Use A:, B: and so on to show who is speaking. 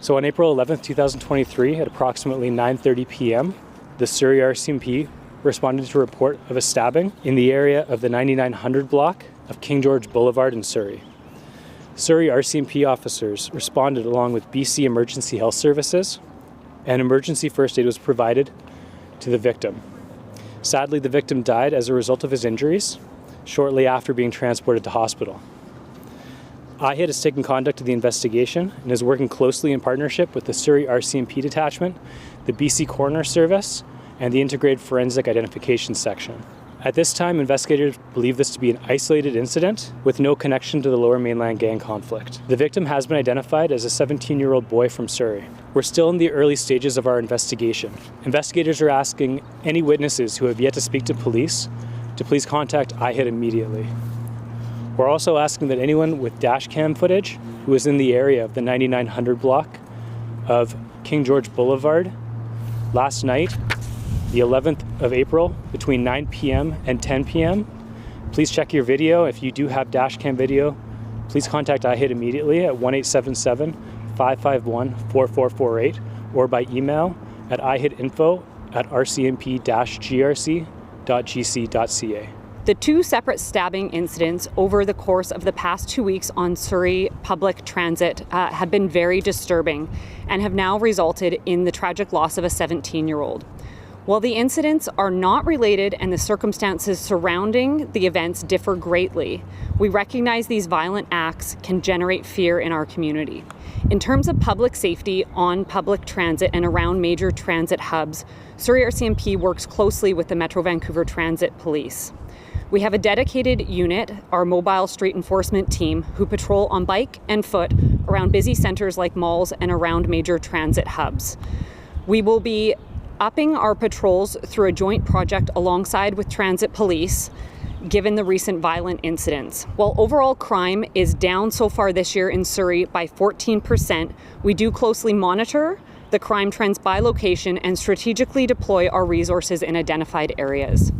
A: So on April 11th, 2023, at approximately 9:30 p.m., the Surrey RCMP responded to a report of a stabbing in the area of the 9900 block of King George Boulevard in Surrey. Surrey RCMP officers responded along with BC Emergency Health Services, and emergency first aid was provided to the victim. Sadly, the victim died as a result of his injuries shortly after being transported to hospital. IHIT has taken conduct of the investigation and is working closely in partnership with the Surrey RCMP Detachment, the BC Coroner Service, and the Integrated Forensic Identification Section. At this time, investigators believe this to be an isolated incident with no connection to the Lower Mainland gang conflict. The victim has been identified as a 17-year-old boy from Surrey. We're still in the early stages of our investigation. Investigators are asking any witnesses who have yet to speak to police to please contact IHIT immediately. We're also asking that anyone with dash cam footage who is in the area of the 9900 block of King George Boulevard last night, the 11th of April, between 9 p.m. and 10 p.m., please check your video. If you do have dash cam video, please contact IHIT immediately at 1-877-551-4448 or by email at ihitinfo@rcmp-grc.gc.ca.
B: The two separate stabbing incidents over the course of the past 2 weeks on Surrey public transit have been very disturbing and have now resulted in the tragic loss of a 17-year-old. While the incidents are not related and the circumstances surrounding the events differ greatly, we recognize these violent acts can generate fear in our community. In terms of public safety on public transit and around major transit hubs, Surrey RCMP works closely with the Metro Vancouver Transit Police. We have a dedicated unit, our mobile street enforcement team, who patrol on bike and foot around busy centres like malls and around major transit hubs. We will be upping our patrols through a joint project alongside with Transit Police, given the recent violent incidents. While overall crime is down so far this year in Surrey by 14%, we do closely monitor the crime trends by location and strategically deploy our resources in identified areas.